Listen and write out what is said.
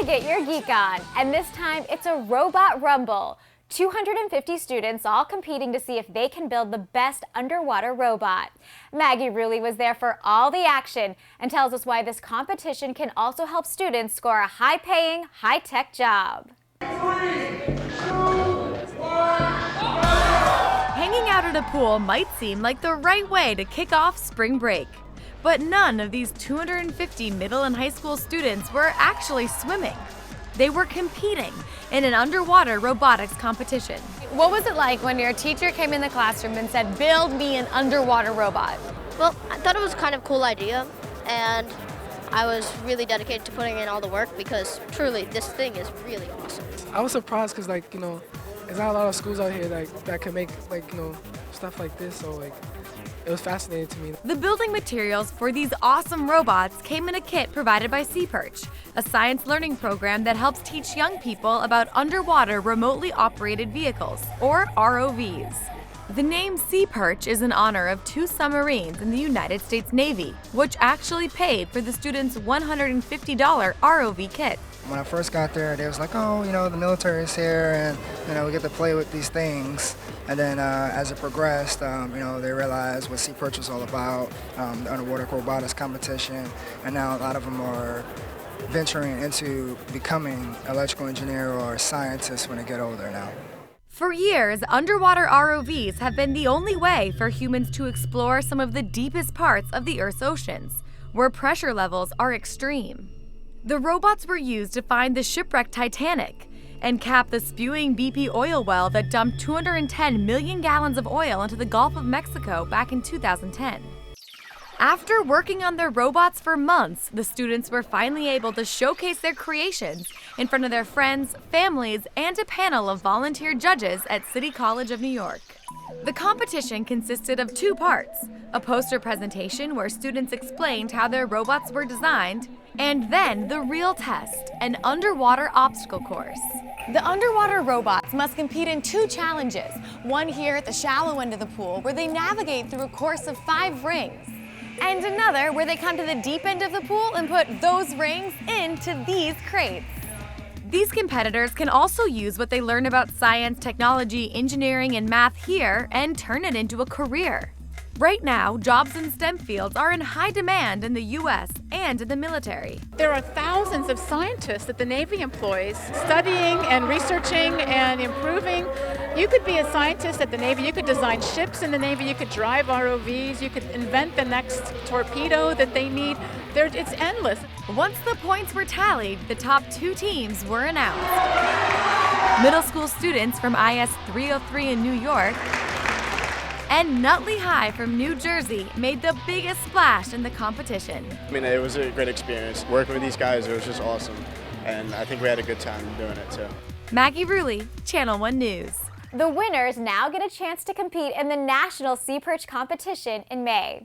to get your geek on, and this time it's a robot rumble. 250 students all competing to see if they can build the best underwater robot. Maggie Ruley was there for all the action and tells us why this competition can also help students score a high-paying, high-tech job. 3, 2, 1. Hanging out at a pool might seem like the right way to kick off spring break. But none of these 250 middle and high school students were actually swimming. They were competing in an underwater robotics competition. What was it like when your teacher came in the classroom and said, "Build me an underwater robot"? Well, I thought it was kind of a cool idea, and I was really dedicated to putting in all the work because truly this thing is really awesome. I was surprised because, there's not a lot of schools out here that can make, stuff like this, so, it was fascinating to me. The building materials for these awesome robots came in a kit provided by Seaperch, a science learning program that helps teach young people about underwater remotely operated vehicles, or ROVs. The name Seaperch is in honor of 2 submarines in the United States Navy, which actually paid for the students' $150 ROV kit. When I first got there, they was like, oh, the military is here and, we get to play with these things. And then as it progressed, they realized what Seaperch was all about, the underwater robotics competition. And now a lot of them are venturing into becoming electrical engineer or scientists when they get older now. For years, underwater ROVs have been the only way for humans to explore some of the deepest parts of the Earth's oceans, where pressure levels are extreme. The robots were used to find the shipwrecked Titanic and cap the spewing BP oil well that dumped 210 million gallons of oil into the Gulf of Mexico back in 2010. After working on their robots for months, the students were finally able to showcase their creations in front of their friends, families, and a panel of volunteer judges at City College of New York. The competition consisted of 2 parts, a poster presentation where students explained how their robots were designed, and then the real test, an underwater obstacle course. The underwater robots must compete in 2 challenges, one here at the shallow end of the pool where they navigate through a course of 5 rings, and another where they come to the deep end of the pool and put those rings into these crates. These competitors can also use what they learn about science, technology, engineering, and math here and turn it into a career. Right now, jobs in STEM fields are in high demand in the U.S. and in the military. There are thousands of scientists that the Navy employs studying and researching and improving. You could be a scientist at the Navy, you could design ships in the Navy, you could drive ROVs, you could invent the next torpedo that they need. It's endless. Once the points were tallied, the top 2 teams were announced. Middle school students from IS 303 in New York and Nutley High from New Jersey made the biggest splash in the competition. It was a great experience. Working with these guys, it was just awesome. And I think we had a good time doing it too. Maggie Ruley, Channel 1 News. The winners now get a chance to compete in the National Seaperch competition in May.